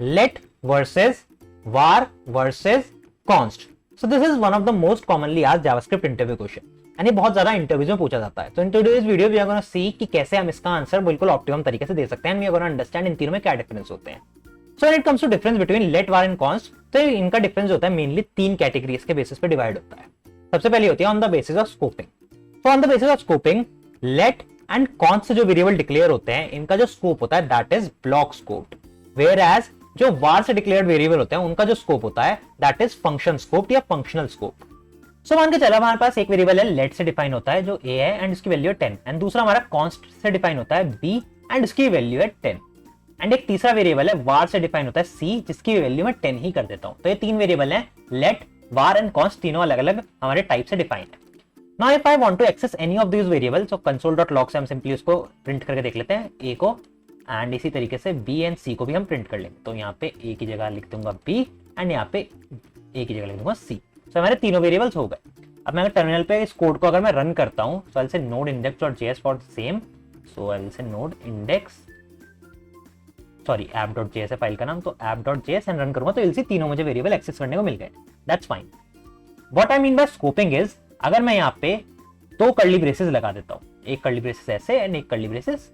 let versus var versus const. So this is one of the most commonly asked JavaScript interview question. यानी बहुत ज्यादा interviews में पूछा जाता है. तो in today's video we are gonna see कि कैसे हम इसका आंसर बिल्कुल ऑप्टिमम तरीके से दे सकते हैं. वी आर गोना अंडरस्टैंड इन तीनों में क्या डिफरेंस होते हैं. So when it comes to difference between let var and const, तो इनका डिफरेंस होता है मेनली तीन कैटेगरीज के बेसिस पे डिवाइड होता है. सबसे पहले होती है on the basis of scoping. तो on the basis of scoping let and const से जो वेरिएबल डिक्लेयर होते हैं इनका जो स्कोप होता है that is block scope, whereas जो var से डिक्लेयर्ड वेरिएबल होते हैं उनका जो स्कोप होता है दैट इज फंक्शन स्कोप या फंक्शनल स्कोप. सो मान के चला हमारे पास एक वेरिएबल है लेट से डिफाइन होता है जो a है एंड इसकी वैल्यू है 10, एंड दूसरा हमारा कॉन्स्ट से डिफाइन होता है b एंड इसकी वैल्यू है 10, एंड एक तीसरा वेरिएबल है var से डिफाइन होता है c जिसकी वैल्यू मैं 10 ही कर देता हूं. तो ये तीन वेरिएबल हैं लेट var एंड कॉन्स्ट, तीनों अलग अलग हमारे टाइप से डिफाइन है. Now if I want to access any of these variables, so console.log से हम सिंपली उसको प्रिंट करके देख लेते हैं a को, एंड इसी तरीके से b एंड c को भी हम प्रिंट कर लेंगे. तो यहाँ पे a की जगह लिख दूंगा b एंड यहाँ पे a की जगह लिख दूंगा c. सो हमारे तीनों वेरिएबल्स हो गए. अब मैं टर्मिनल पे इस कोड को अगर मैं रन करता हूँ, so I will say node index.js for same, so I will say node index sorry app.js है फाइल का नाम, तो app.js एंड रन करूंगा तो इसी तीनों मुझे वेरिएबल एक्सेस करने को मिल गए. That's fine. What I mean by scoping is, अगर मैं यहाँ पे दो कर्ली ब्रेसेस लगा देता हूँ, एक कर्ली ब्रेसेस ऐसे एंड एक कर्ली ब्रेसेस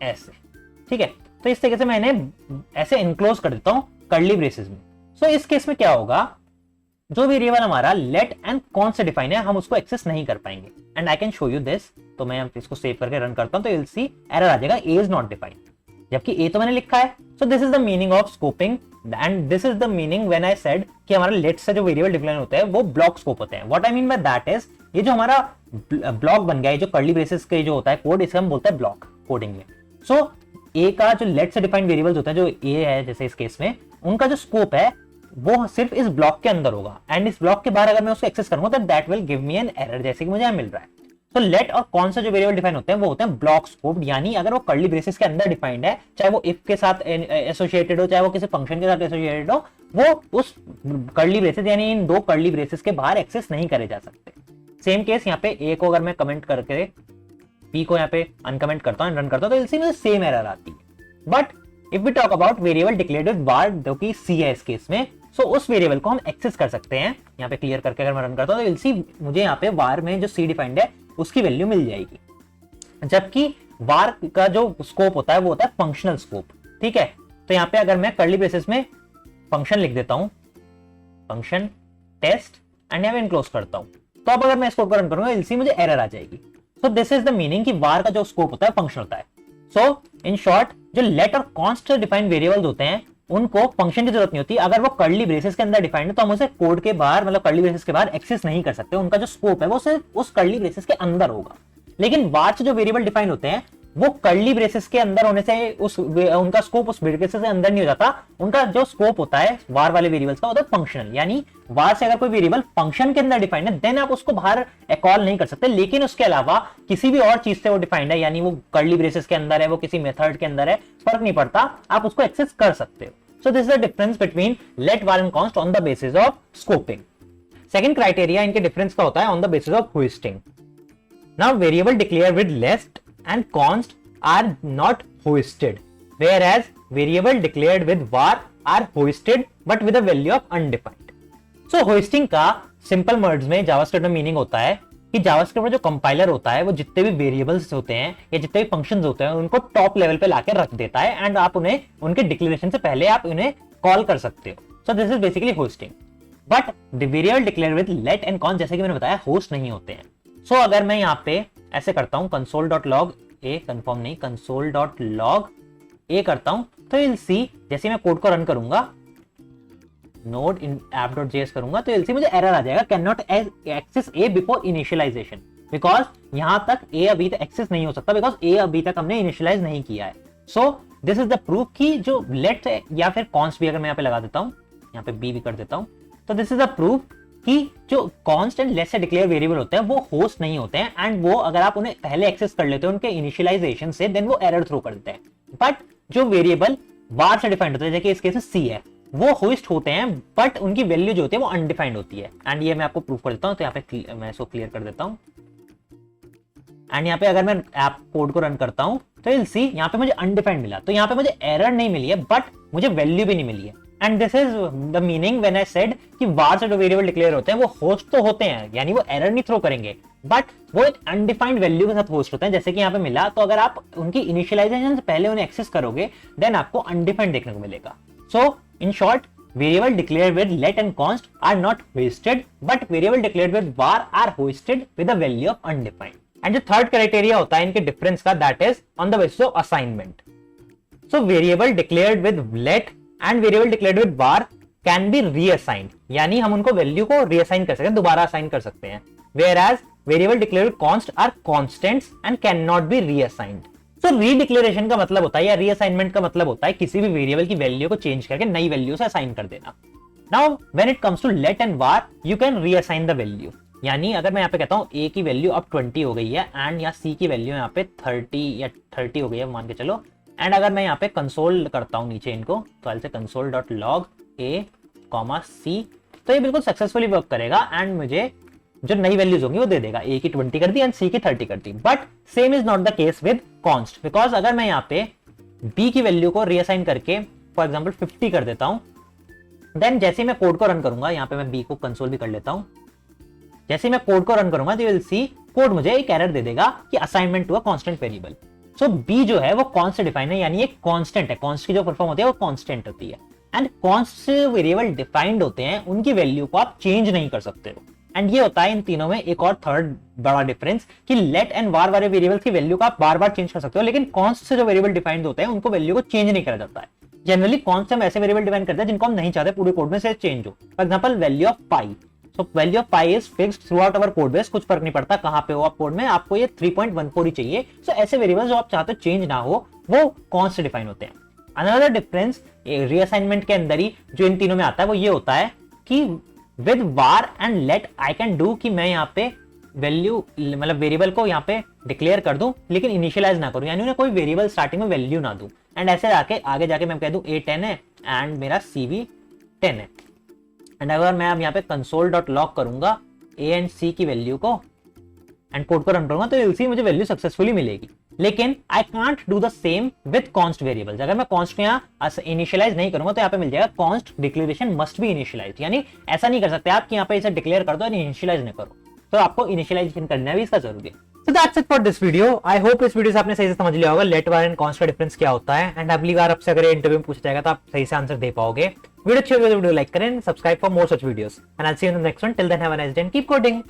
ऐसे, ठीक है, तो इस तरीके से मैं इन्हें ऐसे इनक्लोज कर देता हूं कर्ली ब्रेसेस में. सो इस केस में क्या होगा, जो वेरिएबल हमारा लेट एंड कॉन्स्ट से डिफाइन है हम उसको एक्सेस नहीं कर पाएंगे. And I can show you this. तो मैं इसको सेव करके रन करता हूं तो यू विल सी एरर आ जाएगा ए इज नॉट डिफाइंड, जबकि ए तो मैंने लिखा है. सो this is the meaning of scoping and this is the meaning when I said कि हमारा लेट से जो वेरिएबल डिफाइन होते हैं वो ब्लॉक स्कोप होते हैं. What I mean by that is, ये जो हमारा ब्लॉक बन गया है, जो कर्ली ब्रेसेस के जो होता है कोड, इसे हम बोलते हैं ब्लॉक कोडिंग में. सो ए का जो लेट से डिफाइंड वेरिएबल्स होता है, जो ए है जैसे इस केस में, उनका जो स्कोप है वो सिर्फ इस ब्लॉक के अंदर होगा, एंड इस ब्लॉक के बाहर अगर मैं उसको एक्सेस करूंगा तो that will give me an error, जैसे कि मुझे यहाँ मिल रहा है. तो लेट और कौन सा जो वेरिएबल डिफाइन होते हैं वो होते हैं ब्लॉक स्कोप, यानी अगर वो कर्ली ब्रेसेस के अंदर डिफाइंड है, चाहे वो इफ के साथ एसोसिएटेड हो, चाहे वो किसी फंक्शन के साथ एसोसिएटेड हो, वो उस कर्ली ब्रेसेस यानी इन दो कर्ली ब्रेसेस के बाहर एक्सेस नहीं करे जा सकते. सेम केस यहाँ पे ए को अगर मैं कमेंट करके पी को यहाँ पे अनकमेंट करता हूँ, रन करता हूँ, तो इसी में सेम एरर आती है. But if we talk about variable declared with var, जो कि c है इस केस में, सो उस वेरिएबल को हम एक्सेस कर सकते हैं. यहाँ पे क्लियर करके अगर मैं रन करता हूँ तो विल सी मुझे यहाँ पे var में जो c डिफाइंड है उसकी वैल्यू मिल जाएगी, जबकि var का जो स्कोप होता है वो होता है फंक्शनल स्कोप. ठीक है, तो यहाँ पे अगर मैं कर्ली ब्रेसेस में फंक्शन लिख देता हूँ, फंक्शन टेस्ट, एंड यहाँ पे इनक्लोज करता हूँ, तो अब अगर मैं इस कोड को रन करूंगा विल सी मुझे एरर आ जाएगी. सो दिस इज द मीनिंग कि var का जो स्कोप होता है फंक्शन होता है. सो इन शॉर्ट, जो लेट और कॉन्स्ट डिफाइंड वेरिएबल्स होते हैं उनको फंक्शन की जरूरत नहीं होती. अगर वो कर्ली ब्रेसेस के अंदर डिफाइंड है तो हम उसे कोड के बाहर, मतलब कर्ली ब्रेसेस के बाहर एक्सेस नहीं कर सकते. उनका जो स्कोप है वो सिर्फ उस कर्ली ब्रेसेस के अंदर होगा. लेकिन var से जो वेरिएबल डिफाइन होते हैं वो कर्ली ब्रेसेस के अंदर होने से उनका स्कोप उस ब्रेसेस से अंदर नहीं हो जाता. उनका जो स्कोप होता है var वाले वेरिएबल्स का होता है फंक्शनल, यानी var से अगर कोई वेरिएबल फंक्शन के अंदर डिफाइंड है देन आप उसको बाहर कॉल नहीं कर सकते. लेकिन उसके अलावा किसी भी और चीज से वो डिफाइंड है, यानी वो कर्ली ब्रेसेस के अंदर है, वो किसी मेथड के अंदर है, फर्क नहीं पड़ता, आप उसको एक्सेस कर सकते हो. So this is the difference between let var and const on the basis of scoping. Second criteria इनके डिफरेंस का होता है on the basis of hoisting. Now variable declare with let and const are not hoisted, whereas variable declared with var are hoisted but with a value of undefined. So hoisting का simple words में JavaScript में meaning होता है कि JavaScript में जो compiler होता है वो जितने भी वेरिएबल्स होते हैं या जितने भी फंक्शंस होते हैं उनको टॉप लेवल पे लाके रख देता है, एंड आप उन्हें उनके डिक्लेरेशन से पहले आप उन्हें कॉल कर सकते हो. So this is basically hoisting. But the variable declare with let and const, जैसे कि मैंने बताया, होस्ट नहीं होते हैं. सो अगर मैं यहाँ पे ऐसे करता हूँ console.log ए, कंफर्म नहीं, console.log ए करता हूं तो you'll see जैसे मैं कोड को रन करूंगा, node in app.js करूंगा तो you'll see मुझे एरर आ जाएगा, can not access a before initialization, because यहां तक ए अभी तक एक्सेस नहीं हो सकता, बिकॉज ए अभी तक हमने इनिशियलाइज नहीं किया है. सो दिस इज द प्रूफ कि जो लेट या फिर कॉन्स्ट भी अगर मैं यहाँ पे लगा देता हूं, यहाँ पे बी भी कर देता हूं, तो दिस इज द प्रूफ कि जो कॉन्स्ट एंड लेट से डिक्लेयर वेरिएबल होते हैं वो होस्ट नहीं होते हैं, एंड वो अगर आप उन्हें पहले एक्सेस कर लेते हो उनके इनिशियलाइजेशन से, देन वो एरर थ्रो कर देते हैं. बट जो वेरिएबल var से डिफाइंड होते हैं, जैसे इस केस में c है, वो होस्ट होते हैं बट उनकी वैल्यू जो होती है वो अनडिफाइंड होती है. एंड ये मैं आपको प्रूफ कर देता हूं, तो यहाँ पे मैं इसको क्लियर कर देता हूं. एंड यहाँ पे अगर मैं ऐप कोड को रन करता हूं तो तो you'll see यहाँ पे मुझे अनडिफाइंड मिला, तो यहाँ पे मुझे एरर नहीं मिली है बट मुझे वैल्यू भी नहीं मिली है। And this is the meaning when I said कि var से जो वेरिएबल डिक्लेयर होते हैं वो होस्ट तो होते हैं, यानी वो एरर नहीं थ्रो करेंगे, बट वो एक अनडिफाइंड वैल्यू के साथ होस्ट होते हैं, जैसे कि यहाँ पे मिला। तो अगर आप उनकी इनिशियलाइजेशन से पहले उन्हें एक्सेस करोगे देन आपको अनडिफाइंड देखने को मिलेगा। So in short, variable declared with let and const are not hoisted, but variable declared with var are hoisted with a value of undefined. And जो थर्ड क्राइटेरिया होता है इनके डिफरेंस का, that is on the basis of assignment. So variable declared with let and variable declared with var can be reassigned, यानी हम उनको value को reassign कर सकते हैं, दोबारा असाइन कर सकते हैं, whereas variable declared with const are constants and cannot be reassigned. तो रीडिक्लेरेशन का मतलब होता है या रीअसाइनमेंट का मतलब होता है किसी भी वेरिएबल की वैल्यू को चेंज करके नई वैल्यू से असाइन कर देना। Now when it comes to let and var, you can reassign the value. यानी अगर मैं यहाँ पे कहता हूँ a की वैल्यू अब 20 हो गई है एंड या c की वैल्यू यहाँ पे 30 हो गई है मान के चलो, एंड अगर मैं यहाँ पे कंसोल करता हूँ नीचे इनको, तो ऐसे console.log a, c, तो ये बिल्कुल सक्सेसफुली वर्क करेगा एंड मुझे जो नई वैल्यूज होंगी वो दे देगा। a की 20 कर दी एंड c की 30 कर दी। But same is not the case with const, because अगर मैं यहाँ पे b की वैल्यू को रीअसाइन करके फॉर एग्जांपल 50 कर देता हूं, देन जैसे मैं कोड को रन करूंगा, यहाँ पे मैं b को कंसोल भी कर लेता हूं, जैसे मैं कोड को रन करूंगा तो यू विल सी कोड मुझे एक एरर दे देगा कि assignment to a constant variable. So b जो है वो कॉन्स्ट से डिफाइन है, यानी एक कांस्टेंट है, कॉन्स्ट की जो परफॉर्म होती है वो कांस्टेंट होती है, एंड कॉन्स्ट वेरिएबल डिफाइंड होते हैं, उनकी वैल्यू को आप चेंज नहीं कर सकते हो। एंड ये होता है इन तीनों में एक और थर्ड बड़ा डिफरेंस कि लेट एंड var वाले वेरिएबल्स की वैल्यू को आप बार बार चेंज कर सकते हो, लेकिन कॉन्स्ट से जो वेरिएबल डिफाइंड होते हैं उनको वैल्यू को चेंज नहीं करा जाता है। जनरली कॉन्स्ट हम ऐसे वेरिएबल डिफाइन करते हैं जिनको हम नहीं चाहते पूरे कोड में से चेंज हो। For example value of pi, so value of pi is fixed through out our code base, कुछ फर्क नहीं पड़ता कहां पे हो आप कोड में, आपको ये 3.14 ही चाहिए। सो ऐसे वेरिएबल्स जो आप चाहते हो चेंज ना हो वो कॉन्स्ट से डिफाइन होते हैं। अनदर डिफरेंस रीअसाइनमेंट के अंदर ही जो इन तीनों में आता है वो ये होता है कि with var and let I can do कि मैं यहाँ पे वैल्यू मतलब वेरिएबल को यहाँ पे डिक्लेयर कर दूं लेकिन इनिशियलाइज ना करूं, यानी उन्हें कोई वेरिएबल स्टार्टिंग में वैल्यू ना दूं, एंड ऐसे आगे जाके मैं कह दूं a 10 है एंड मेरा c भी 10 है। एंड अगर मैं अब यहाँ पे console.log करूंगा a एंड c की वैल्यू को एंड कोड को रन करूंगा तो you'll see मुझे वैल्यू सक्सेसफुली मिलेगी। लेकिन I can't do the same with const variables. अगर मैं कॉन्स्ट को यहाँ इनिशियलाइज नहीं करूंगा तो यहाँ पे मिल जाएगा const declaration must be initialize, यानी ऐसा नहीं कर सकते आप कि यहाँ पे इसे डिक्लेयर कर दो और इनिशियलाइज नहीं करो, तो आपको इनिशियलाइजेशन करना भी इसका जरूरी है। So that's it for this video. I hope इस वीडियो से आपने सही से समझ लिया होगा लेट var एंड कॉन्स्ट का डिफरेंस क्या होता है, एंड अगली बार आपसे अगर इंटरव्यू में पूछा जाएगा तो आप सही से आंसर दे पाओगे। वीडियो अच्छी लगी तो वीडियो लाइक करें, subscribe for more such videos, and I will see you in the next one. Till then have a nice day and keep coding.